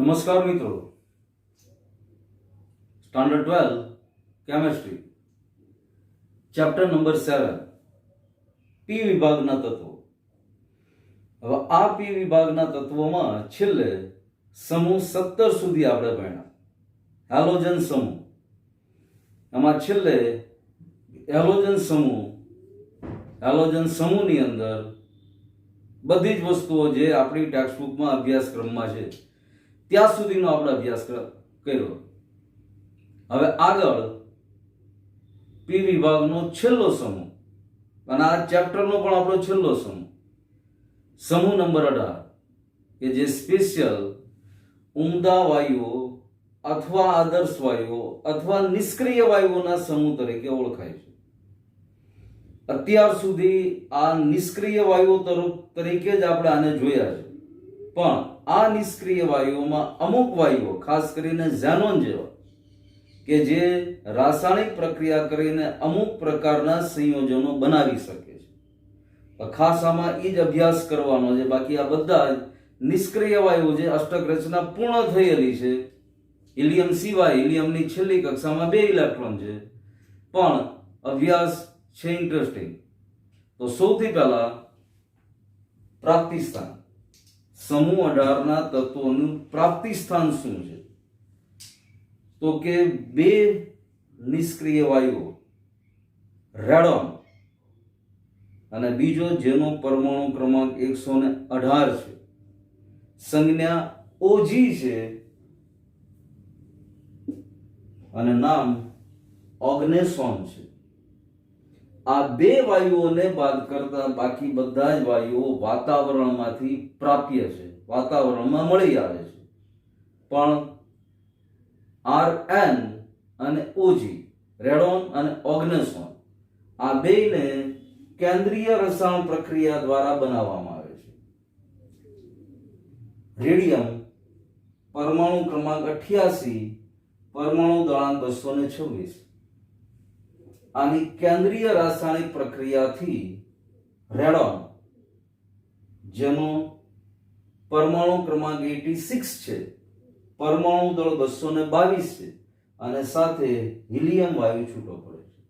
નમસ્કાર મિત્રો, standard 12 chemistry chapter number 7 પી વિભાગના તત્વો. હવે આ પી વિભાગના તત્વોમાં છેલ્લે સમૂહ 17 સુધી આપણે ભણ્યા. હેલોજન સમૂહ, એમાં છેલ્લે હેલોજન સમૂહની અંદર બધી જ વસ્તુઓ જે આપણી ટેક્સ્ટબુકમાં અભ્યાસક્રમમાં છે ત્યાં સુધીનો આપણે અભ્યાસ કર્યો. હવે આગળ પી વિભાગનો છેલ્લો સમૂહ અને આ ચેપ્ટરનો પણ આપણો છેલ્લો સમૂહ નંબર 18 કે જે સ્પેશિયલ ઉમદા વાયુઓ અથવા આદર્શ વાયુઓ અથવા નિષ્ક્રિય વાયુઓના સમૂહ તરીકે ઓળખાય છે. અત્યાર સુધી આ નિષ્ક્રિય વાયુઓ તરીકે જ આપણે આને જોયા છે, પણ આ નિષ્ક્રિય વાયુઓમાં અમુક વાયુઓ, ખાસ કરીને ઝેનોન જેવા, કે જે રાસાયણિક પ્રક્રિયા કરીને અમુક પ્રકારના સંયોજનો બનાવી શકે છે. ખાસ આમાં એ જ અભ્યાસ કરવાનો છે. બાકી આ બધા નિષ્ક્રિય વાયુઓ જે અષ્ટક રચના પૂર્ણ થયેલી છે, હિલિયમ સિવાય, હિલિયમની છેલ્લી કક્ષામાં 2 ઇલેક્ટ્રોન છે, પણ અભ્યાસ છે ઇન્ટરેસ્ટિંગ. તો સૌથી પહેલા પ્રાપ્તિ સ્થાન, સમૂહ 18 ના તત્વોનું પ્રાપ્તિ સ્થાન શું છે? તો કે 2 નિષ્ક્રિય વાયુઓ, રેડોન અને બીજો જેનો પરમાણુ ક્રમાંક 118 છે, સંજ્ઞા ઓજી છે અને નામ ઓગ્નેસોન છે. આ 2 વાયુઓને બાદ કરતા બાકી બધા જ વાયુઓ વાતાવરણમાંથી પ્રાપ્ય છે, વાતાવરણમાં મળી આવે છે. પણ Rn અને OG, રેડોન અને ઓગ્નેસોન, આ બેને કેન્દ્રીય રસાયણ પ્રક્રિયા દ્વારા બનાવવામાં આવે છે. રેડિયમ પરમાણુ ક્રમાંક 88, પરમાણુ દળાંક 226, આની કેન્દ્રીય રાસાયણિક પ્રક્રિયાથી રેડોન, જેનો પરમાણુ ક્રમાંક 86 છે, પરમાણુ દળ 222 છે અને સાથે હિલિયમ વાયુ છૂટો પડે છે.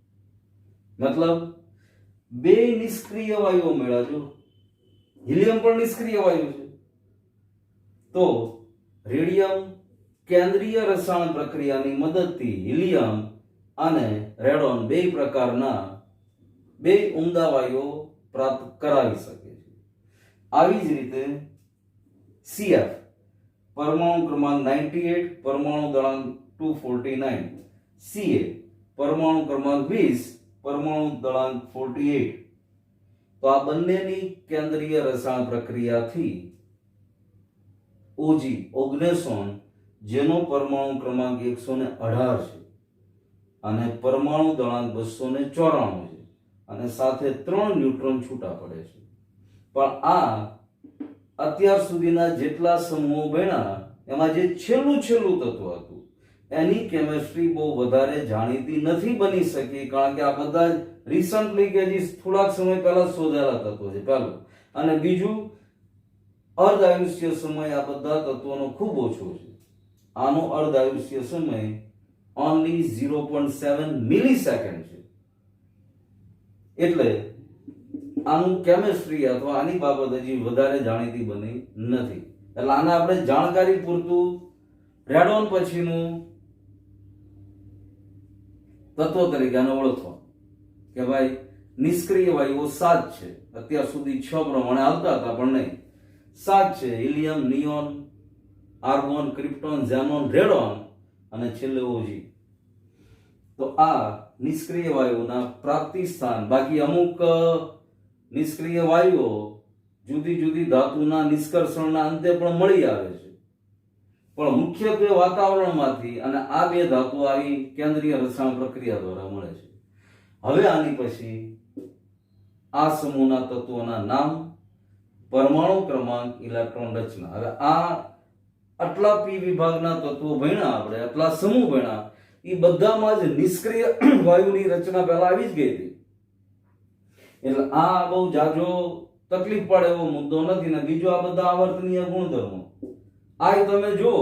મતલબ 2 નિષ્ક્રિય વાયુઓ મળ્યા. જો હિલિયમ પણ નિષ્ક્રિય વાયુ છે, તો રેડિયમ કેન્દ્રીય રસાયણ પ્રક્રિયાની મદદથી હિલિયમ અને રેડોન 2 પ્રકારના 2 ઉમદા વાયુઓ પ્રાપ્ત કરાવી શકે છે. આવી જ રીતે CF, પરમાણુ ક્રમાંક 98, પરમાણુ દળાંક 249, Ca, પરમાણુ ક્રમાંક 20, પરમાણુ દળાંક 48, તો આ બંનેની કેન્દ્રીય રસાયણ પ્રક્રિયાથી OG, ઓગ્નેસોન, જેનો પરમાણુ ક્રમાંક 118 છે અને પરમાણુ દળાંક 294 છે અને સાથે 3 ન્યુટ્રોન છૂટા પડે છે. પણ આ અત્યાર સુધીના જેટલા સમૂહો ભણ્યા એમાં જે છેલ્લું તત્વ હતું એની કેમેસ્ટ્રી બહુ વધારે જાણીતી નથી બની શકી, કારણ કે આ બધા રિસન્ટલી કે થોડાક સમય પહેલા શોધાયેલા તત્વો છે, પહેલું. અને બીજું, અર્ધ આયુષ્ય સમય આ બધા તત્વોનો ખૂબ ઓછો છે. આનો અર્ધ આયુષ્ય સમય ઓનલી 0.7 મિલીસેકન્ડ છે. એટલે આનું કેમેસ્ટ્રી અથવા આની બાબત હજી વધારે જાણીતી બની નથી. એટલે આને આપણે જાણકારી પૂરતું રેડોન પછીનું તત્વ તરીકે આને ઓળખવા કે ભાઈ નિષ્ક્રિય વાયુઓ 7 છે. અત્યાર સુધી 6 પ્રમાણે આવતા હતા, પણ નહીં, 7 છે. Helium, neon, argon, krypton, xenon, radon અને છેલ્લે ઓજી. તો આ નિષ્ક્રિય વાયુઓના પ્રાપ્તિ સ્થાન. બાકી અમુક નિષ્ક્રિય વાયુઓ જુદી જુદી ધાતુના નિષ્કર્ષણના અંતે પણ મળી આવે છે, પણ મુખ્યત્વે વાતાવરણમાંથી, અને આ 2 ધાતુ આવી કેન્દ્રીય રસાયણ પ્રક્રિયા દ્વારા મળે છે. હવે આની પછી આ સમૂહના તત્વોના નામ, પરમાણુ ક્રમાંક, ઇલેક્ટ્રોન રચના. હવે આ આટલા પી વિભાગના તત્વો ભણ્યા આપણે, આટલા સમૂહ ભણ્યા, એ બધામાં જ નિષ્ક્રિય વાયુની રચના પહેલા આવી જ ગઈ હતી. એટલે આ બહુ જાજો તકલીફ પડે એવો મુદ્દો નથી. ને બીજો, આ બધા આવર્તનીય ગુણધર્મો, આ તમે જો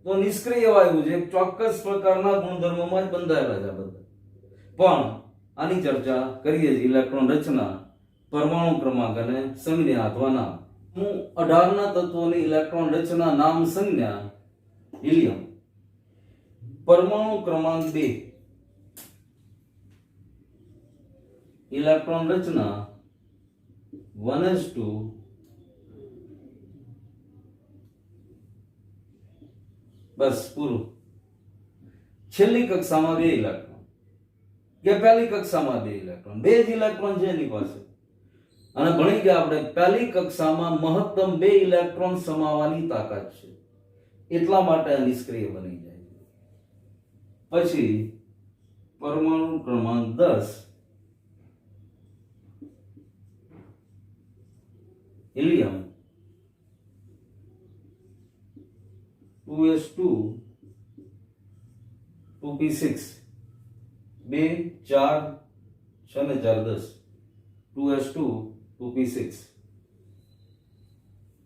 તો નિષ્ક્રિય વાયુ છે, એક ચોક્કસ પ્રકારના ગુણધર્મોમાં જ બંધાયેલા છે બધા. પણ આની ચર્ચા કરીએ છીએ, ઇલેક્ટ્રોન રચના, પરમાણુ ક્રમાંક અને સંજ્ઞા અથવા નામ. હું 18 ના તત્વોની ઇલેક્ટ્રોન રચના, નામ, સંજ્ઞા. હિલિયમ પરમાણુ ક્રમાંક 2, ઇલેક્ટ્રોન રચના 1s2, બસ પૂરું. છેલ્લી કક્ષામાં 2 ઇલેક્ટ્રોન કે પહેલી કક્ષામાં 2 ઇલેક્ટ્રોન, 2 જ ઇલેક્ટ્રોન છે એની પાસે. અને ભણી ગયા આપણે પહેલી કક્ષામાં મહત્તમ 2 ઇલેક્ટ્રોન સમાવવાની તાકાત છે, એટલા માટે આ નિષ્ક્રિય બની જાય છે. પછી પરમાણુ ક્રમાંક 10, હિલિયમ 2s2 2p6, 2 4 6 ને 4 10, 2s2 2p6.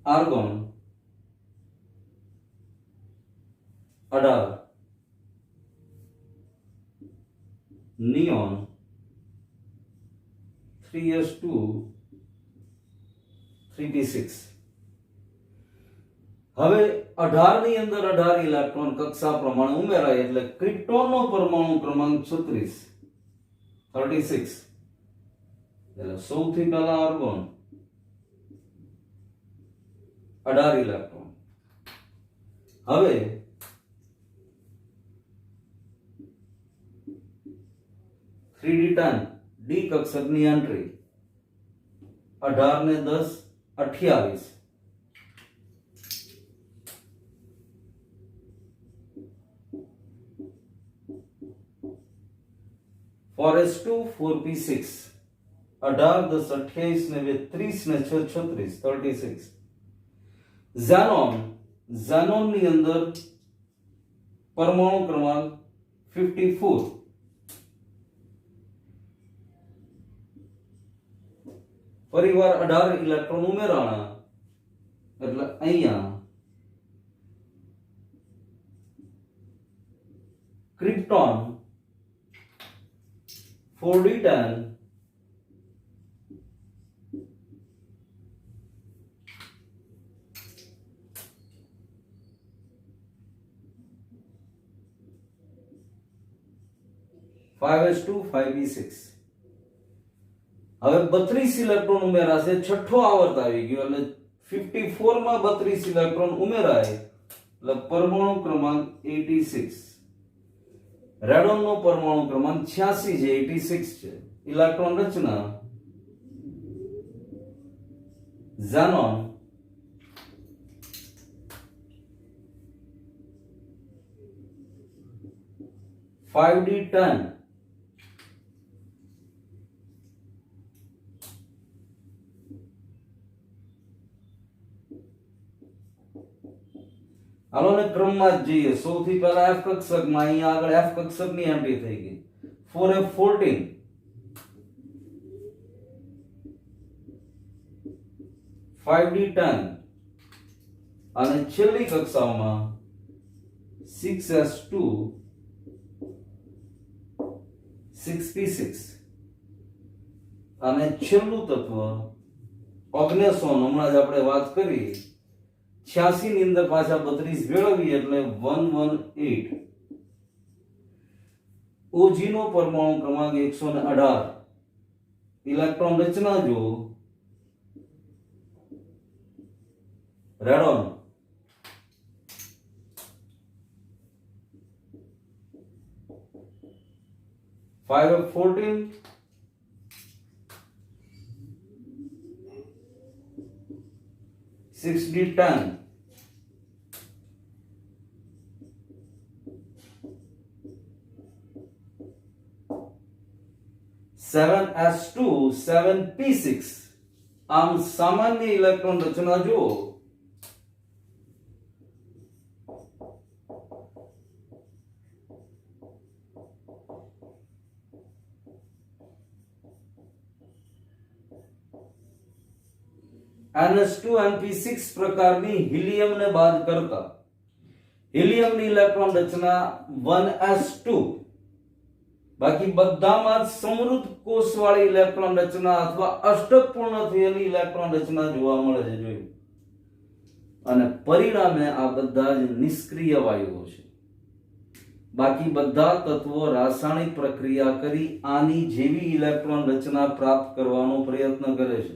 Argon 18, neon 3s2 3p6. હવે 18 ની અંદર 18 ઇલેક્ટ્રોન કક્ષા પ્રમાણે ઉમેરાય એટલે ક્રિપ્ટોનનો પરમાણુ ક્રમાંક 36, એટલે સૌથી પહેલા આર્ગોન 18 ઇલેક્ટ્રોન. હવે ડી કક્ષકની એન્ટ્રી 18 ને 10 28. ફોરેસ્ટ 2 4p6, 18 10 28 ને 30 ને 6 36, 36. ઝેનોન ની અંદર પરમાણુ ક્રમાંક 54, ફરીવાર 18 ઇલેક્ટ્રોન ઉમેરાણા એટલે અહીંયા ક્રિપ્ટોન 4d10, (5s2 5p6). હવે 32 ઇલેક્ટ્રોન ઉમેરાશે, છઠ્ઠો આવર્ત આવી ગયો એટલે 54 માં 32 ઇલેક્ટ્રોન ઉમેરાય એટલે પરમાણુ ક્રમાંક 86. રેડોન નો પરમાણુ ક્રમાંક 86 છે, 86 છે. ઇલેક્ટ્રોન રચના ઝેનોન 5d10, હાલો ને ક્રમમાં જ જઈએ. સૌથી પહેલા F કક્ષકમાં અહીંયા આગળ F કક્ષકની એન્ટ્રી થઈ ગઈ 4f14, 5d10 અને છેલ્લી કક્ષામાં 6s2 6p6 અને છેલ્લું તત્વ ઓગ્નેસોન. હમણાં જ આપણે વાત કરી 86 ની અંદર પાછા 32 ભેળવીએ એટલે 118. ઓજી નો પરમાણુ ક્રમાંક 118. ઇલેક્ટ્રોન રચના જો radon 5f14, 6d10, 7s2 7p6. આમ સામાન્ય ઇલેક્ટ્રોન રચના જો ns2 np6 પ્રકારની હિલિયમને બાદ કરતા હિલિયમની ઇલેક્ટ્રોન રચના 1s2, બાકી બધામાં જ સમૃદ્ધ કોષવાળી ઇલેક્ટ્રોન રચના અથવા અષ્ટકપૂર્ણ થયેલી ઇલેક્ટ્રોન રચના જોવા મળે છે. જોયું. અને પરિણામે આ બધા જ નિષ્ક્રિય વાયુઓ છે. બાકી બધા તત્વો રાસાયણિક પ્રક્રિયા કરી આની જેવી ઇલેક્ટ્રોન રચના પ્રાપ્ત કરવાનો પ્રયત્ન કરે છે.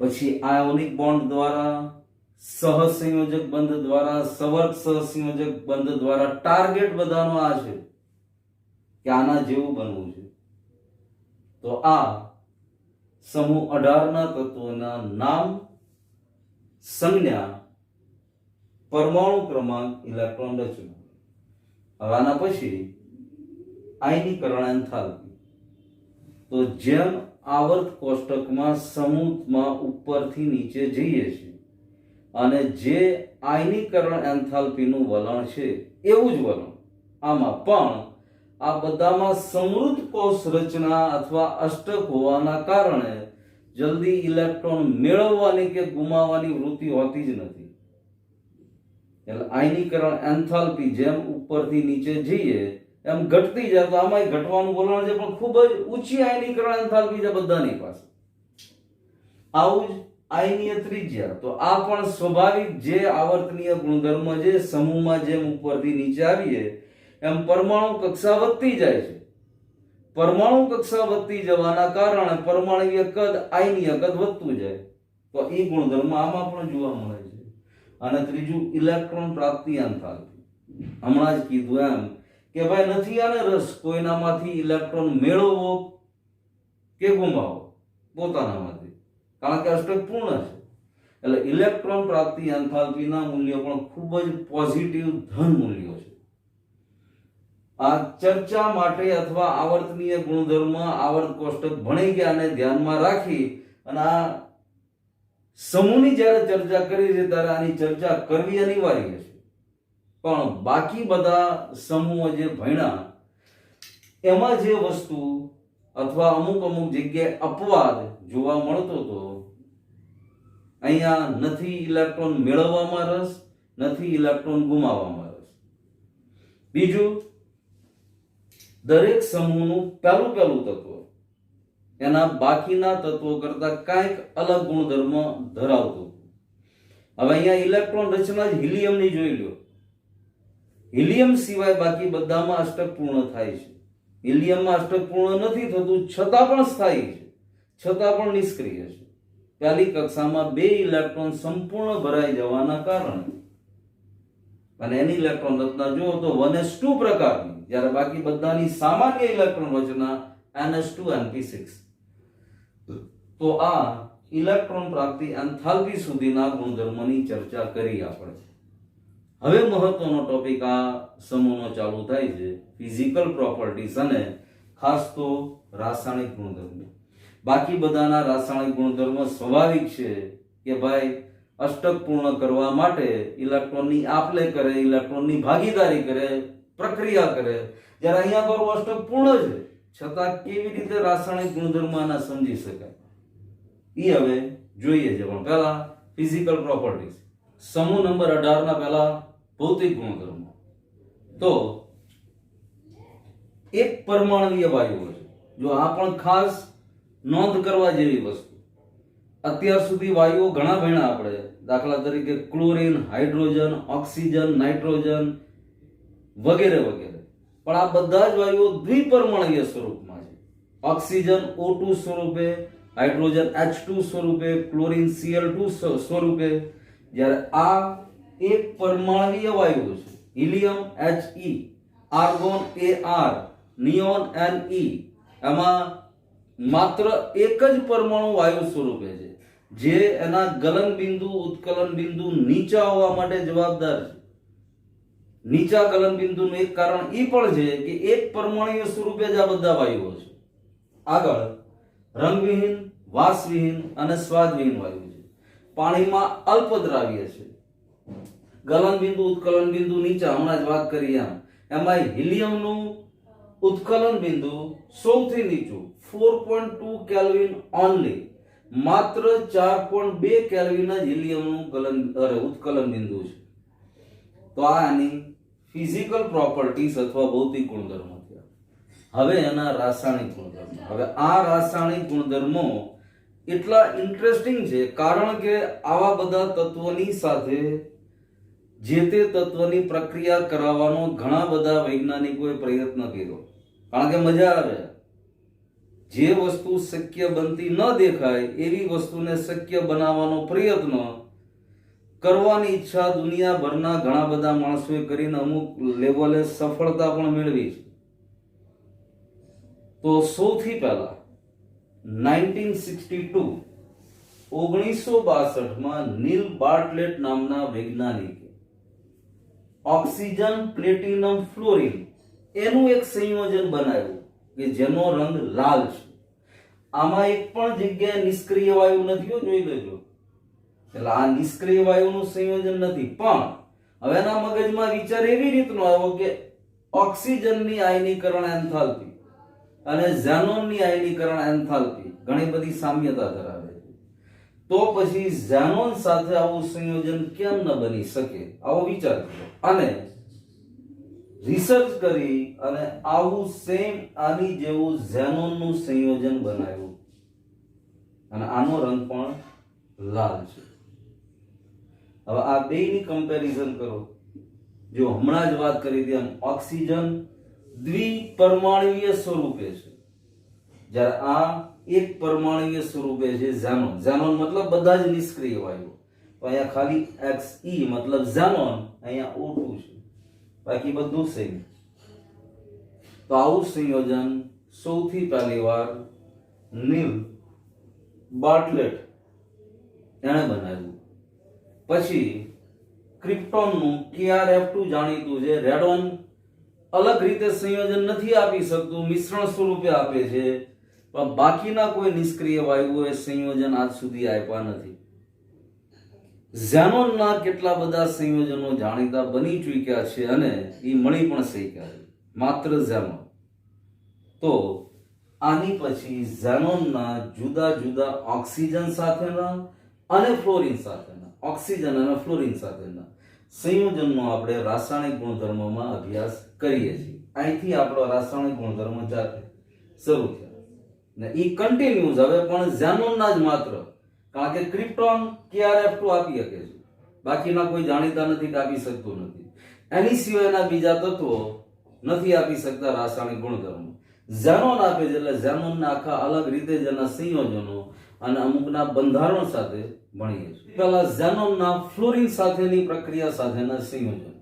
પછી આયોનિક બોન્ડ દ્વારા, સહસંયોજક બંધ દ્વારા, સવર્ગ સહસંયોજક બંધ દ્વારા ટાર્ગેટ બધાનો આ છે કે આના જેવું બનવું છે. તો આ સમૂહ 18 ના તત્વોના નામ, સંજ્ઞા, પરમાણુ ક્રમાંક, ઇલેક્ટ્રોન રચના. હવે આના પછી આયનીકરણ એન્થાલ્પી. તો જેમ આવર્ત કોષ્ટકમાં સમૂહમાં ઉપરથી નીચે જઈએ છીએ અને જે આયનીકરણ એન્થાલ્પીનું વલણ છે એવું જ વલણ આમાં પણ આ બધામાં સમૃદ્ધ કોષ રચના અથવા અષ્ટક હોવાના કારણે જલ્દી ઇલેક્ટ્રોન મેળવવાની કે ગુમાવવાની વૃત્તિ હોતી જ નથી. એટલે આયનીકરણ એન્થાલ્પી જેમ ઉપરથી નીચે જઈએ એમ ઘટતી જાય. તો આમાં ઘટવાનું વલણ છે પણ ખૂબ જ ઊંચી આયનીકરણ એન્થાલ્પી છે બધાની પાસે. આવું જ આયનીય ત્રિજ્યા. તો આ પણ સ્વાભાવિક જે આવર્તનીય ગુણધર્મ છે. સમૂહમાં જેમ ઉપરથી નીચે આવીએ એમ પરમાણુ કક્ષા વધતી જાય છે. પરમાણુ કક્ષા વધતી જવાના કારણે પરમાણુય કદ, આયનીય કદ વધતું જાય. તો એ ગુણધર્મ આમાં પણ જોવા મળે છે. અને ત્રીજું ઇલેક્ટ્રોન પ્રાપ્તિ એન્થાલ્પી. હમણાં જ કીધું એમ કે ભાઈ નથી આને રસ કોઈનામાંથી ઇલેક્ટ્રોન મેળવવો કે ગુમાવવો પોતાનામાંથી, કારણ કે અષ્ટક પૂર્ણ છે. એટલે ઇલેક્ટ્રોન પ્રાપ્તિ એન્થાલ્પીના મૂલ્યો પણ ખૂબ જ પોઝિટિવ ધન મૂલ્યો છે. આ ચર્ચા માટે અથવા આવર્તનીય ગુણધર્મ આવર્ત કોષ્ટક ભણી ગયા અને ધ્યાનમાં રાખી અને આ સમૂહની જ્યારે ચર્ચા કરી છે ત્યારે આની ચર્ચા કરવી અનિવાર્ય છે. પણ બાકી બધા સમૂહો જે ભણ્યા એમાં જે વસ્તુ અથવા અમુક જગ્યાએ અપવાદ જોવા મળતો હતો, અહીંયા નથી ઇલેક્ટ્રોન મેળવવામાં રસ, નથી ઇલેક્ટ્રોન ગુમાવવામાં રસ. બીજું, દરેક સમૂહનું પહેલું તત્વ એના બાકીના તત્વો કરતા કાંઈક અલગ ગુણધર્મ ધરાવતું. હવે અહીંયા ઇલેક્ટ્રોન રચના જ હિલિયમની જોઈ લો. હિલિયમ સિવાય બાકી બધામાં અષ્ટક પૂર્ણ થાય છે. હિલિયમમાં અષ્ટક પૂર્ણ નથી થતું, છતાં પણ સ્થાયી છે, છતાં પણ નિષ્ક્રિય છે. પહેલી કક્ષામાં 2 ઇલેક્ટ્રોન સંપૂર્ણ ભરાઈ જવાના કારણે અને એની ઇલેક્ટ્રોન રચના જુઓ તો 1s2 પ્રકારની, જ્યારે બાકી બધાની સામાન્ય ઇલેક્ટ્રોન રચના ns2np6. તો આ ઇલેક્ટ્રોન પ્રાપ્તિ એન્થાલ્પી સુધીના ગુણધર્મની ચર્ચા કરી આપણે. હવે મહત્વનો ટોપિક આ સમૂહનો ચાલુ થાય છે, ફિઝિકલ પ્રોપર્ટીઝ અને ખાસ તો રાસાયણિક ગુણધર્મો. બાકી બધાના રાસાયણિક ગુણધર્મો સ્વાભાવિક છે કે ભાઈ અષ્ટક પૂર્ણ કરવા માટે ઇલેક્ટ્રોનની આપલે કરે, ઇલેક્ટ્રોનની ભાગીદારી કરે, પ્રક્રિયા કરે. જ્યારે અહીંયા તો અષ્ટક પૂર્ણ છે, છતાં કેવી રીતે રાસાયણિક ગુણધર્મના સમજી શકાય એ હવે જોઈએ છે. પણ પહેલા ફિઝિકલ પ્રોપર્ટીઝ. સમૂહ નંબર 18 ના પહેલા ભૌતિક ગુણધર્મો. તો એક પરમાણુય વાયુઓ છે. જો આ પણ ખાસ નોંધ કરવા જેવી વસ્તુ. અત્યાર સુધી વાયુઓ ઘણા ભણ્યા આપણે, દાખલા તરીકે ક્લોરીન, હાઇડ્રોજન, ઓક્સિજન, નાઇટ્રોજન વગેરે વગેરે. પણ આ બધા જ વાયુઓ દ્વિપરમાણુય સ્વરૂપમાં છે. ઓક્સિજન O2 સ્વરૂપે, હાઇડ્રોજન H2 સ્વરૂપે, ક્લોરીન Cl2 સ્વરૂપે. જ્યારે આ એક પરમાણુય વાયુઓ છે. Helium He, argon Ar, neon Ne. એમાં માત્ર એક જ પરમાણુ વાયુ સ્વરૂપે છે, જે એના ગલન બિંદુ, ઉત્કલન બિંદુ નીચા હોવા માટે જવાબદાર છે. નીચા ગલન બિંદુનું એક કારણ એ પણ છે કે એક પરમાણુય સ્વરૂપે જ આ બધા વાયુઓ છે. આગળ રંગવિહીન, વાસવિહીન અને સ્વાદવિહીન વાયુ છે. પાણીમાં અલ્પદ્રાવ્ય છે. ગલન બિંદુ, ઉત્કલન બિંદુ નીચા, હમણાં જ વાત કરી એમ. એમાં હિલિયમનું ઉત્કલન બિંદુ સૌથી નીચું 4.2 કેલ્વિન ઓનલી. માત્ર 4.2 કેલ્વિન જ હિલિયમનું ઉત્કલન બિંદુ છે. તો આ આની ફિઝિકલ પ્રોપર્ટીઝ અથવા ભૌતિક ગુણધર્મો થયા. હવે એના રાસાયણિક ગુણધર્મો. હવે આ રાસાયણિક ગુણધર્મો એટલા ઇન્ટરેસ્ટિંગ છે કારણ કે આવા બધા તત્વોની સાથે જે તે તત્વની પ્રક્રિયા કરાવવાનો ઘણા બધા વૈજ્ઞાનિકોએ પ્રયત્ન કર્યો, કારણ કે મજા આવે. જે વસ્તુ શક્ય બનતી ન દેખાય એવી વસ્તુને શક્ય બનાવવાનો પ્રયત્ન કરવાની ઈચ્છા દુનિયાભરના ઘણા બધા માણસોએ કરીને અમુક લેવલે સફળતા પણ મેળવી છે. તો સૌથી પહેલા 1962 નીલ બાર્ટલેટ નામના વૈજ્ઞાનિકે ઓક્સિજન, પ્લેટિનમ, ફ્લોરિન એનું એક સંયોજન બનાવ્યું કે જેનો રંગ લાલ છે. આમાં એક પણ જગ્યાએ નિષ્ક્રિય વાયુ નથી, જોઈ લેજો. એટલે આ નિષ્ક્રિય વાયુનું સંયોજન નથી. પણ હવે એના મગજમાં વિચાર એવી રીતનો આવ્યો કે ઓક્સિજનની આયનીકરણ એન્થાલ્પી અને ઝેનોનની આયનીકરણ એન્થાલ્પી ઘણી બધી સામ્યતા ધરાવે છે. તો પછી ઝેનોન સાથે આવું સંયોજન કેમ ન બની શકે, આવો વિચાર કર્યો અને રિસર્ચ કરી અને આવું સેમ આની જેવું ઝેનોનનું સંયોજન બનાવ્યું અને આનો રંગ પણ લાલ છે. હવે આ બેયની કમ્પેરિઝન કરો. જો હમણાં જ વાત કરી હતી એમ ઓક્સિજન દ્વિપરમાણુય સ્વરૂપે છે, જ્યારે આ એક પરમાણુય સ્વરૂપે છે ઝેનોન. ઝેનોન મતલબ બધા જ નિષ્ક્રિય વાયુ. તો અહીંયા ખાલી Xe મતલબ ઝેનોન, અહીંયા O2 છે, બાકી બધું સેમ. તો આવું સંયોજન સૌથી પહેલી વાર નીલ બાર્ટલેટ એણે બનાવ્યું. પછી ક્રિપ્ટોનનું KrF2 જાણીતું છે. રેડોન અલગ રીતે સંયોજન નથી આપી શકતું, મિશ્રણ સ્વરૂપે આપે છે, પણ બાકીના કોઈ નિષ્ક્રિય વાયુઓએ સંયોજન આજ સુધી આપ્યા નથી. ઝેનોનના કેટલા બધા સંયોજનો જાણીતા બની ચૂક્યા છે અને એ મળી પણ શક્યા છે, માત્ર ઝેનોન. તો આની પછી ઝેનોનના જુદા જુદા ઓક્સિજન સાથેના અને ફ્લોરિન સાથેના, ઓક્સિજન અને ફ્લોરિન સાથેના સંયોજનનો આપણે રાસાયણિક ગુણધર્મોમાં અભ્યાસ કરીએ છીએ. અહીંથી આપણો રાસાયણિક ગુણધર્મ જાતે શરૂ થયા ને એ કન્ટિન્યુઝ હવે પણ ઝેનોનના જ માત્ર, કારણ કે ક્રિપ્ટોન KrF2 આપી શકે છે, બાકીના કોઈ જાણીતા નથી કે આપી શકતું નથી. એની સિવાયના બીજા તત્વો નથી આપી શકતા રાસાયણિક ગુણધર્મો. ઝેનોન આપે છે, એટલે ઝેનોનના આખા અલગ રીતે જ એના સંયોજનો અને અમુકના બંધારણ સાથે ભણીએ છીએ. પહેલા ઝેનોનના ફ્લોરિન સાથેની પ્રક્રિયા સાથેના સંયોજન.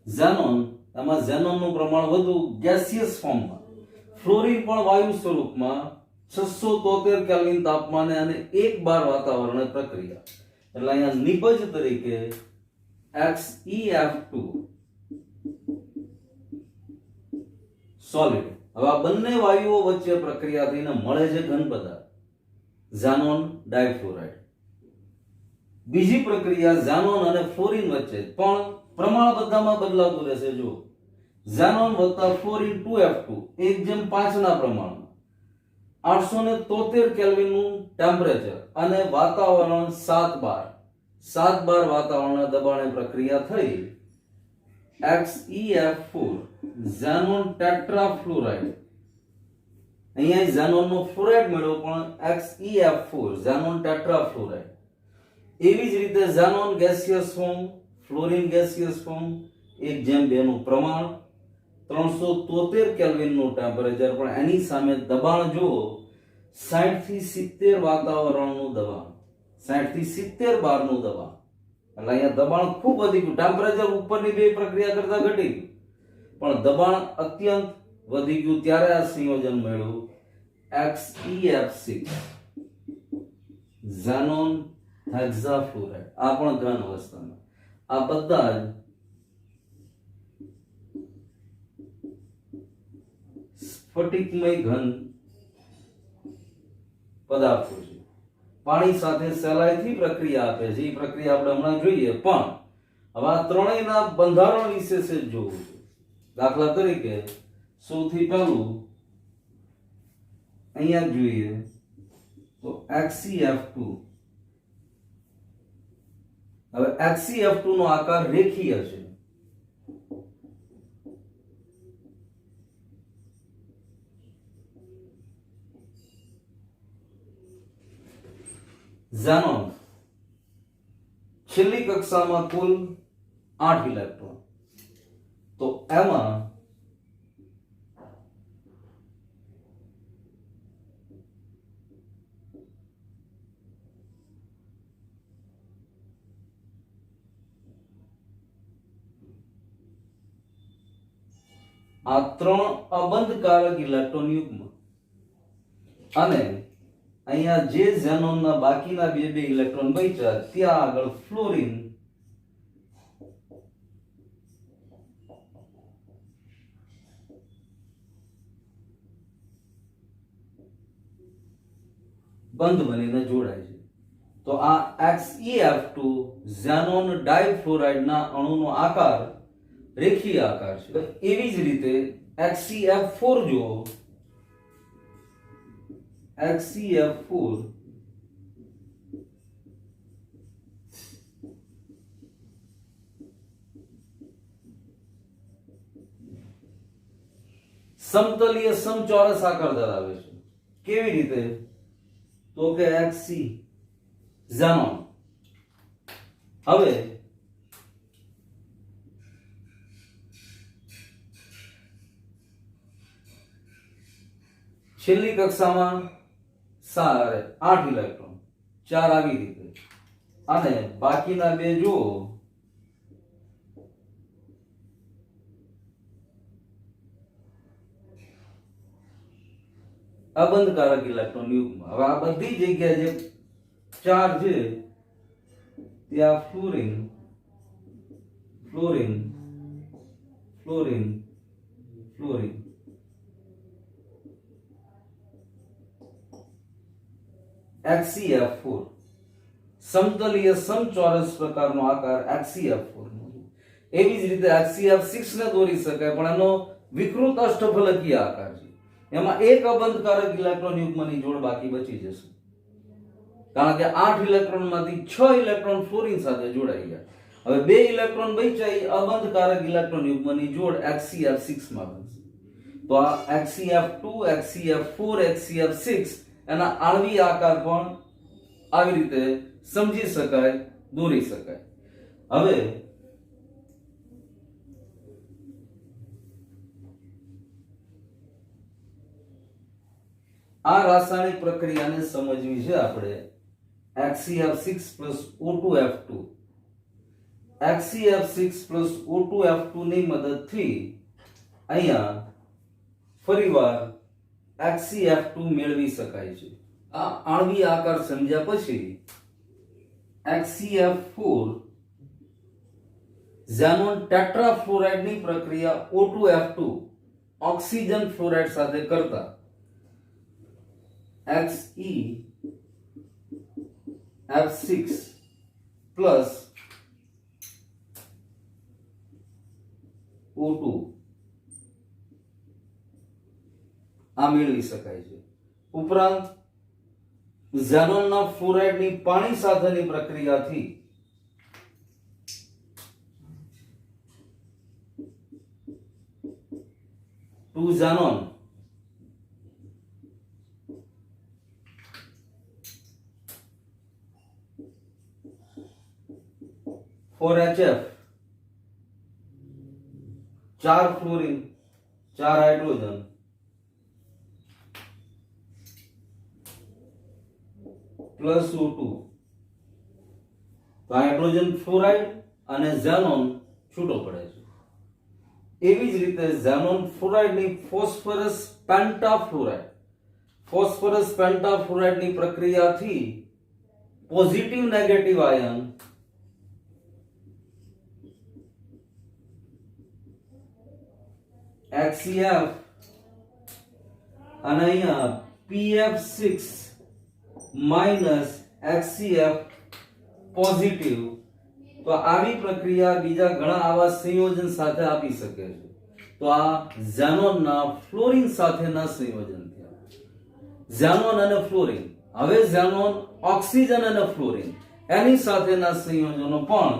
ઝેનોન, એમાં ઝેનોનનું પ્રમાણ વધુ ગેસિયસ ફોર્મમાં, ફ્લોરિન પણ વાયુ સ્વરૂપમાં 673 કેલ્વિન તાપમાને અને 1 બાર વાતાવરણે પ્રક્રિયા. એટલે અહીંયા નિપજ તરીકે XeF2 સોલિડ. હવે આ બંને વાયુઓ વચ્ચે પ્રક્રિયા થઈને મળે છે ઘન પદાર્થ ઝેનોન ડાયફ્લોરાઇડ. બીજી પ્રક્રિયા ઝેનોન અને ફ્લોરિન વચ્ચે, પણ પ્રમાણ બધામાં બદલાતું રહેશે. જો ઝેનોન વત્તા ફ્લોરિન 2F2 1:5 ના પ્રમાણમાં 873 કેલ્વિનનું ટેમ્પરેચર અને વાતાવરણ 7 બાર વાતાવરણના દબાણે પ્રક્રિયા થઈ XeF4 ઝેનોન ટેટ્રાફ્લોરાઇડ. અહીંયા ઝેનોનનો ફ્લોરાઇડ મળ્યો પણ XeF4 ઝેનોન ટેટ્રાફ્લોરાઇડ. એવી જ રીતે xenon gaseous form, fluorine gaseous form 1:2 નું પ્રમાણ, 373 કેલ્વિનનું ટેમ્પરેચર, પણ એની સામે દબાણ જુઓ 60 થી 70 વાતાવરણનું દબાણ, 60 થી 70 બારનું દબાણ. એટલે અહીંયા દબાણ ખૂબ વધી ગયું. ટેમ્પરેચર ઉપરની બે પ્રક્રિયા કરતા ઘટી ગયું, પણ દબાણ અત્યંત વધી ગયું. ત્યારે આ સંયોજન મળ્યું XeF6 ઝેનોન હેક્સાફ્લોરાઇડ. આ પણ ઘન અવસ્થામાં. આ બધા જ સ્ફટિકમય ઘન પદાર્થો છે. પાણી સાથે સહેલાઈથી પ્રક્રિયા આપે છે. એ પ્રક્રિયા આપણે હમણાં જોઈએ, પણ હવે આ ત્રણેયના બંધારણ વિશે છે જોવું છે. દાખલા તરીકે સૌથી પહેલું અહીંયા જોઈએ તો XeF2. હવે XeF2 નો આકાર રેખીય છે. ઝેનોન છેલ્લી કક્ષામાં કુલ 8 ઇલેક્ટ્રોન, તો એમાં આ 3 અબંધકારક ઇલેક્ટ્રોન યુગ્મ અને અહીંયા જે ઝેનોનના બાકીના બે ઇલેક્ટ્રોન બચ્યા ત્યાં આગળ ફ્લોરિન બંધ બનીને જોડાય છે. તો આ XeF2 ઝેનોન ડાયફ્લોરાઇડના અણુનો આકાર રેખીય આકાર છે. એવી જ રીતે XeF4 જો XeF4 સમતલીય સમચોરસ આકાર ધરાવે છે. કેવી રીતે? તો કે Xe ઝેનોન હવે છેલ્લી કક્ષામાં 8 ઇલેક્ટ્રોન, 4 આવી રીતે, અને બાકીના બે જુઓ અબંધકારક ઇલેક્ટ્રોન યુગ્મ. હવે આ બધી જગ્યાએ જે 4 છે ત્યાં fluorine fluorine fluorine fluorine XeF4 સમતલીય સમચોરસ પ્રકારનો આકાર XeF4 નો. એવી જ રીતે XeF6 ને દોરી શકાય, પણ એનો વિકૃત અષ્ટફલકીય આકાર છે. એમાં એક અબંધકારક ઇલેક્ટ્રોન યુગ્મની જોડ બાકી બચી જશે, કારણ કે 8 ઇલેક્ટ્રોનમાંથી 6 ઇલેક્ટ્રોન ફ્લોરિન સાથે જોડાઈ ગયા. હવે 2 ઇલેક્ટ્રોન બચ્યા એ અબંધકારક ઇલેક્ટ્રોન યુગ્મની જોડ XeF6 માં બનશે. તો આ XeF2 XeF4 XeF6 એના આણ્વીય આકાર પણ આવી રીતે સમજી શકાય, દોરી શકાય. હવે આ રાસાયણિક પ્રક્રિયાને સમજવી છે આપણે. XeF6 O2F2 XeF6 O2F2 ની મદદથી અહીંયા ફરીવાર XeF2 મેળવી શકાય છે. આ આણ્વીય આકાર સમજ્યા પછી XeF4 ઝેનોન ટેટ્રાફ્લોરાઇડની પ્રક્રિયા O2F2 ઓક્સિજન ફ્લોરાઇડ સાથે કરતા XeF6 પ્લસ O2 આ મેળવી શકાય છે. ઉપરાંત ઝેનોનના ફ્લોરાઇડની પાણી સાથેની પ્રક્રિયાથી two xenon four HF 4 fluorine 4 hydrogen plus O2, તો હાઇડ્રોજન ફ્લોરાઇડ અને ઝેનોન છૂટો પડે છે. એવી જ રીતે ઝેનોન ફ્લોરાઇડની ફોસ્ફરસ પેન્ટાફ્લોરાઇડની પ્રક્રિયાથી પોઝિટિવ નેગેટિવ આયન XeF અને અહીંયા PF6 માઇનસ XeF પોઝિટિવ. તો આવી પ્રક્રિયા બીજા ઘણા આવા સંયોજન સાથે આપી શકે છે. તો આ ઝેનોનના ફ્લોરિન સાથેના સંયોજન થયા. ઝેનોન અને ફ્લોરિન. હવે ઝેનોન ઓક્સિજન અને ફ્લોરિન એની સાથેના સંયોજનો પણ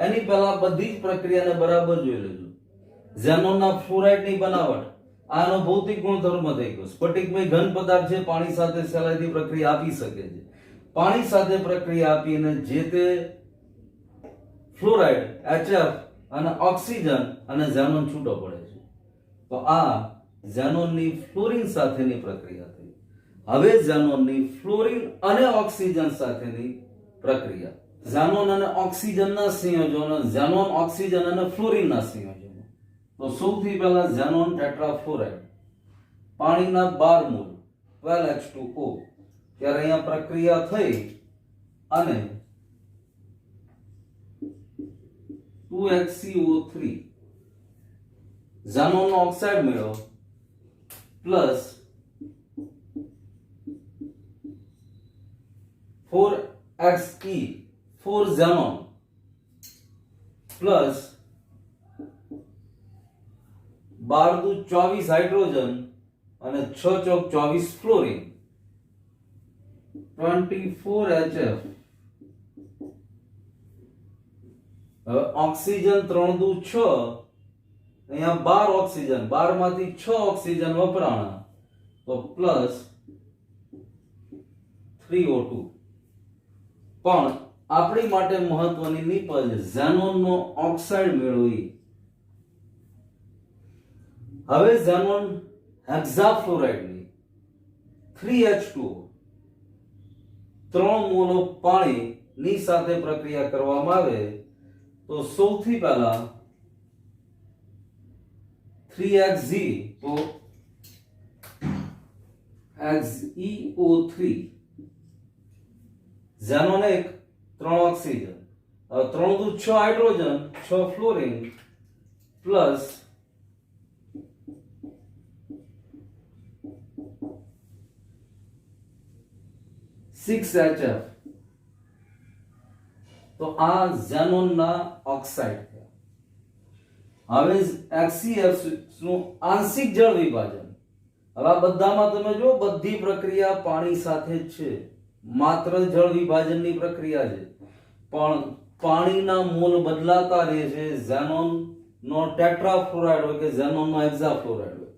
એની પહેલા બધી જ પ્રક્રિયાને બરાબર જોઈ લેજો. ઝેનોનના ફ્લોરાઇડની બનાવટ, આનો ભૌતિક ગુણધર્મ થઈ ગયો. સ્ફટિકમય ઘન પદાર્થ છે, પાણી સાથે સહેલાઈથી પ્રક્રિયા આપી શકે છે. પાણી સાથે પ્રક્રિયા આપીને જે તે ફ્લોરાઇડ HF અને ઓક્સિજન અને ઝેનોન છૂટો પડે છે. તો આ ઝેનોનની ફ્લોરિન સાથેની પ્રક્રિયા થઈ. હવે ઝેનોનની ફ્લોરિન અને ઓક્સિજન સાથેની પ્રક્રિયા. ઝેનોન અને ઓક્સિજનના સંયોજનો, ઝેનોન ઓક્સિજન અને ફ્લોરિનના સંયોજનો. તો સૌથી પહેલા ઝેનોન ટેટ્રાફ્લોરાઇડ પાણીના 12 મોલ 12H2O. ત્યારે અહીંયા પ્રક્રિયા થઈ અને 2HCO3 ઝેનોનનો ઓક્સાઇડ મેળવ્યો પ્લસ 4Xe 4 ઝેનોન પ્લસ 12 દુ 24 હાઇડ્રોજન અને 6 ચોક 24 ફ્લોરિન 24HF. હવે ઓક્સિજન 3 દુ 6, અહીંયા 12 ઓક્સિજન, 12 માંથી 6 ઓક્સિજન વપરાણા તો પ્લસ 3O2. પણ આપણી માટે મહત્વની નિપજ ઝેનોનનો ઓક્સાઇડ મેળવી. હવે ઝેનોન હેક્સાફ્લોરાઇડની 3H2O 3 મોલ પાણીની સાથે પ્રક્રિયા કરવામાં આવે તો સૌથી પહેલા 3Xe તો HeO3 ઝેનોન 1 3 ઓક્સિજન, હવે 3 દુ 6 હાઇડ્રોજન 6 ફ્લોરિન પ્લસ 6HF. તો આ ઝેનોનના ઓક્સાઇડ છે. હવે HCF નું આંશિક જળ વિભાજન. હવે આ બધામાં તમે જો બધી પ્રક્રિયા પાણી સાથે જ છે, માત્ર જળ વિભાજનની પ્રક્રિયા છે, પણ પાણીના મોલ બદલાતા રહે છે. ઝેનોનનો ટેટ્રાફ્લોરાઇડ હોય કે ઝેનોનનો હેક્સાફ્લોરાઇડ હોય.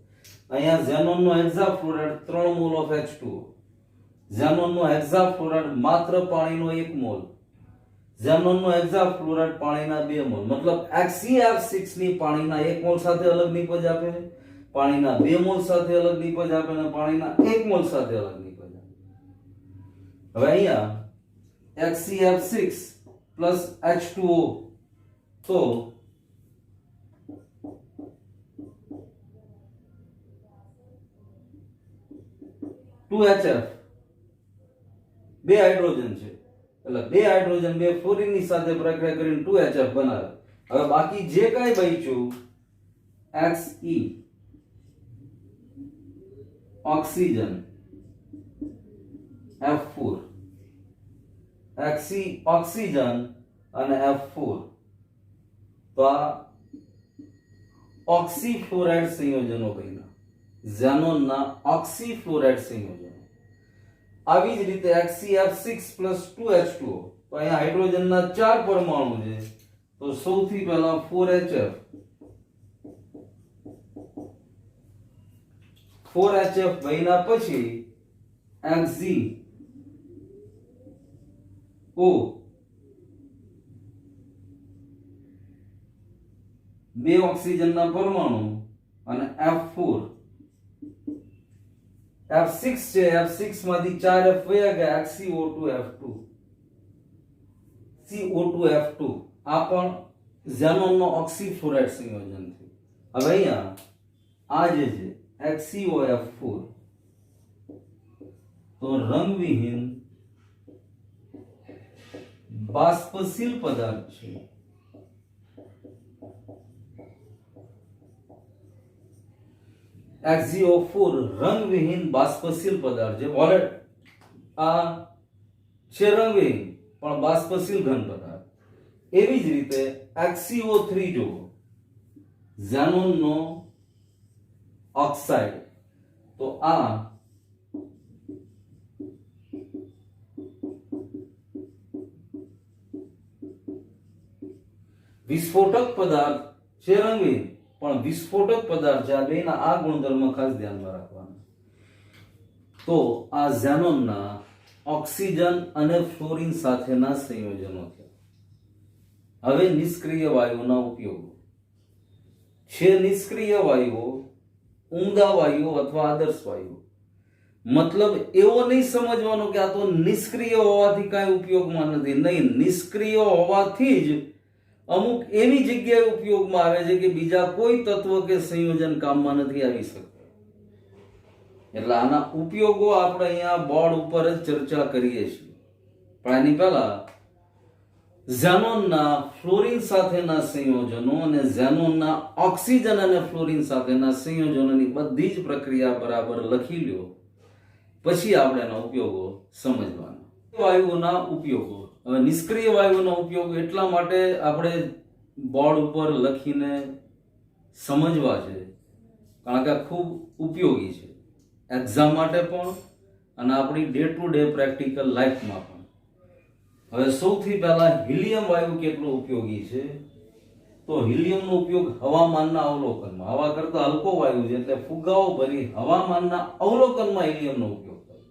અહીંયા ઝેનોનનો હેક્સાફ્લોરાઇડ 3 મોલ ઓફ H2O, ઝેનોનનો હેક્સાફ્લોરાઇડ માત્ર પાણીનો 1 મોલ, ઝેનોનનો હેક્સાફ્લોરાઇડ પાણીના 2 મોલ. મતલબ HCF6 ની પાણીના 1 મોલ સાથે અલગ નિપજ આપે, પાણીના 2 મોલ સાથે અલગ નિપજ આપે અને પાણીના 1 મોલ સાથે અલગ નિપજ આપે. હવે અહીંયા HCF6 પ્લસ H2O તો 2HF 2 હાઇડ્રોજન છે એટલે 2 હાઇડ્રોજન 2 ફ્લોરિનની સાથે પ્રક્રિયા કરીને 2HF બનાવે. હવે બાકી જે કાંઈ બચ્યું Xe oxygen F4, Xe oxygen અને F4. તો આ ઓક્સીફ્લોરાઇડ સંયોજનો બન્યા, ઝેનોનના ઓક્સીફ્લોરાઇડ સંયોજનો. આવી જ રીતે HCF6 2H2O. તો અહીંયા હાઇડ્રોજનના 4 પરમાણુ છે તો સૌથી પહેલા 4HF 4HF બન્યા પછી HgO 2 ઓક્સિજનના પરમાણુ અને F4 F6 છે, F6 માંથી 4 F વયા ગયા, CO2 F2 CO2 F2. આ પણ ઝેનોનનો ઓક્સીફ્લોરાઇડ સંયોજન છે. હવે અહીંયા આ જે છે HCOF4 તો રંગવિહીન બાષ્પશીલ પદાર્થ છે. HgO4 રંગવિહીન બાષ્પશીલ પદાર્થ છે. વોલેટ આ છે રંગવિહીન પણ બાષ્પશીલ ઘન પદાર્થ. એવી જ રીતે HCO3 જો ઝેનોનનો ઓક્સાઇડ તો આ વિસ્ફોટક પદાર્થ છે રંગીન પણ વિસ્ફોટક પદાર્થ છે. આ બેના આ ગુણધર્મ ખાસ ધ્યાનમાં રાખવાના. તો આ ઝેનોનના ઓક્સિજન અને ફ્લોરિન સાથેના સંયોજનો થયા. હવે નિષ્ક્રિય વાયુઓના ઉપયોગો છે. નિષ્ક્રિય વાયુઓ ઉમદા વાયુઓ અથવા આદર્શ વાયુઓ. મતલબ એવો નહીં સમજવાનો કે આ તો નિષ્ક્રિય હોવાથી કાંઈ ઉપયોગમાં નથી. નહીં, નિષ્ક્રિય હોવાથી જ અમુક એવી જગ્યાએ ઉપયોગમાં આવે છે કે બીજા કોઈ તત્વ કે સંયોજન કામમાં નથી આવી શકતા. એટલે આના ઉપયોગો આપણે અહીંયા બોર્ડ ઉપર જ ચર્ચા કરીએ છીએ. પણ એની પહેલા ઝેનોનના ફ્લોરિન સાથેના સંયોજનો અને ઝેનોનના ઓક્સિજન અને ફ્લોરિન સાથેના સંયોજનોની બધી જ પ્રક્રિયા બરાબર લખી લ્યો, પછી આપણે એના ઉપયોગો સમજવાના. વાયુઓના ઉપયોગો. હવે નિષ્ક્રિય વાયુઓના ઉપયોગો એટલા માટે આપણે બોર્ડ ઉપર લખીને સમજવા છે કારણ કે ખૂબ ઉપયોગી છે એક્ઝામ માટે પણ અને આપણી ડે ટુ ડે પ્રેક્ટિકલ લાઈફમાં પણ. હવે સૌથી પહેલા હિલિયમ વાયુ કેટલો ઉપયોગી છે? તો હિલિયમનો ઉપયોગ હવામાનના અવલોકનમાં, હવા કરતા હલકો વાયુ છે એટલે ફુગાઓ ભરી હવામાનના અવલોકનમાં હિલિયમનો ઉપયોગ થાય.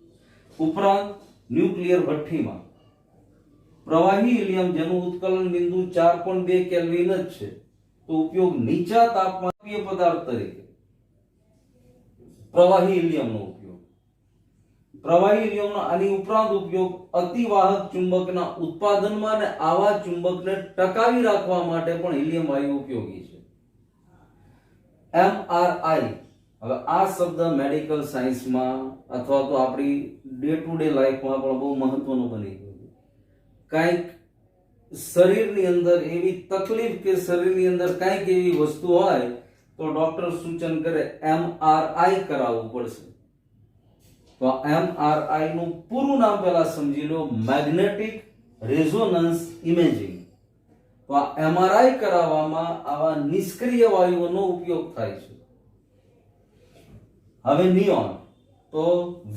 ઉપરાંત ન્યુક્લિયર ભઠ્ઠીમાં પ્રવાહી હિલિયમ જેનું ઉત્કલન બિંદુ 4.2 કેલ્વિન જ છે, તો ઉપયોગ નીચા તાપમાનીય પદાર્થ તરીકે પ્રવાહી હિલિયમનો ઉપયોગ. પ્રવાહી હિલિયમનો આની ઉપરાંત ઉપયોગ અતિવાહક ચુંબકના ઉત્પાદનમાં અને આવા ચુંબકને ટકાવી રાખવા માટે પણ હિલિયમ વાયુ ઉપયોગી છે. MRI. હવે આ શબ્દ મેડિકલ સાયન્સમાં અથવા તો આપણી ડે ટુ ડે લાઈફમાં પણ બહુ મહત્વનું બની ગયું છે. કંઈક શરીરની અંદર એવી તકલીફ કે શરીરની અંદર કંઈક એવી વસ્તુ હોય તો ડોક્ટર સૂચન કરે MRI કરાવવું પડશે. તો MRI નું પૂરું નામ પહેલા સમજી લો, મેગ્નેટિક રેઝોનન્સ ઇમેજિંગ. તો આ MRI કરાવવામાં આવા નિષ્ક્રિય વાયુઓનો ઉપયોગ થાય છે. હવે નિયોન. તો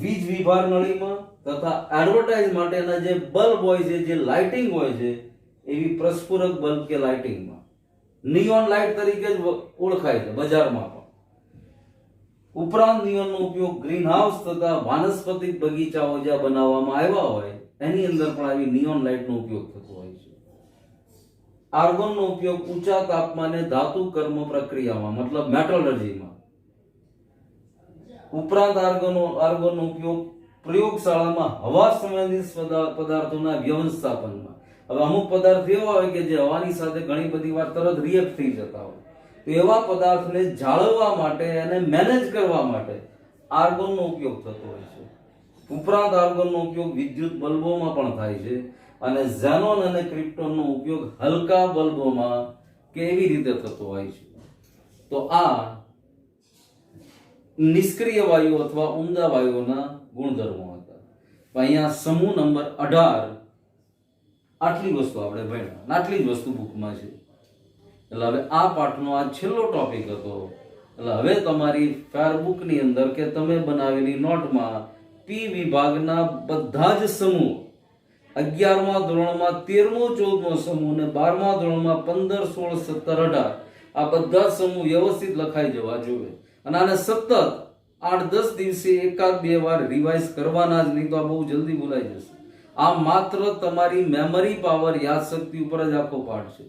વીજ વિભાર નળીમાં તથા એડવર્ટાઇઝ માટેના જે બલ્બ હોય છે, જે લાઇટિંગ હોય છે, એવી પ્રસ્ફુરક બલ્બ કે લાઇટિંગમાં નિયોન લાઇટ તરીકે જ ઓળખાય છે બજારમાં પણ. ઉપરાંત નિયોનનો ઉપયોગ ગ્રીન હાઉસ તથા વાનસ્પતિક બગીચાઓ જ્યાં બનાવવામાં આવ્યા હોય એની અંદર પણ આવી નિયોન લાઇટનો ઉપયોગ થતો હોય છે. આર્ગોનનો ઉપયોગ ઊંચા તાપમાને ધાતુ કર્મ પ્રક્રિયામાં મતલબ મેટલર્જીમાં. ઉપરાંત આર્ગોનનો ઉપયોગ પ્રયોગશાળામાં હવા સંબંધિત પદાર્થોના વ્યવસ્થાપનમાં. હવે અમુક પદાર્થ એવા હોય કે જે હવાની સાથે ઘણી બધી વાર તરત રિએક્ટ થઈ જતા હોય, તો એવા પદાર્થને જાળવવા માટે અને મેનેજ કરવા માટે આર્ગોનનો ઉપયોગ થતો હોય છે. ઉપરાંત આર્ગોનનો ઉપયોગ વિદ્યુત બલ્બોમાં પણ થાય છે અને ઝેનોન અને ક્રિપ્ટોનનો ઉપયોગ હલકા બલ્બોમાં કેવી રીતે થતો હોય છે. તો આ નિષ્ક્રિય વાયુ અથવા ઉમદા વાયુઓના ગુણધર્મો હતા. અહીંયા સમૂહ નંબર 18 આટલી વસ્તુ આપણે ભણ્યા, આટલી જ વસ્તુ બુકમાં છે. એટલે હવે આ પાઠનો આ છેલ્લો ટોપિક હતો. એટલે હવે તમારી ફેરબુકની અંદર કે તમે બનાવેલી નોટમાં પી વિભાગના બધા જ સમૂહ 11મા ધોરણમાં 13મો 14મો સમૂહ અને 12મા ધોરણમાં 15, 16, 17, 18 આ બધા સમૂહ વ્યવસ્થિત લખાઈ જવા જોઈએ. અને આને સતત 8-10 દિવસે એકાદ બે વાર રિવાઇઝ કરવાના જ, નહીં તો આ બહુ જલ્દી ભૂલાઈ જશે. આ માત્ર તમારી મેમરી પાવર, યાદશક્તિ ઉપર જ આખો પાઠ છે.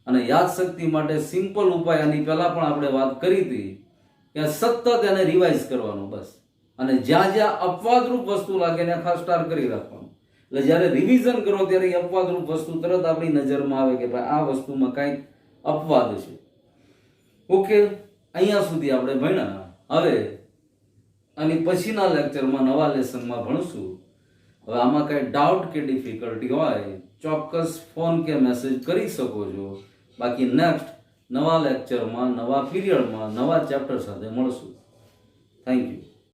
અને યાદશક્તિ માટે સિમ્પલ ઉપાય આની પહેલા પણ આપણે વાત કરી હતી કે સતત એને રિવાઇઝ કરવાનો બસ. અને જ્યાં જ્યાં અપવાદરૂપ વસ્તુ લાગે ને ખાસ સ્ટાર કરી રાખવાનું. એટલે જ્યારે રિવિઝન કરો ત્યારે એ અપવાદરૂપ વસ્તુ તરત આપણી નજરમાં આવે કે ભાઈ આ વસ્તુમાં કાંઈક અપવાદ છે. ઓકે, અહીંયા સુધી આપણે ભણ્યા. હવે આની પછીના લેક્ચરમાં નવા લેસનમાં ભણશું. હવે આમાં કઈ ડાઉટ કે ડિફિકલ્ટી હોય ચોક્કસ ફોન કે મેસેજ કરી શકો છો. બાકી નેક્સ્ટ નવા લેક્ચરમાં, નવા પીરિયડમાં, નવા ચેપ્ટર સાથે મળશું. Thank you.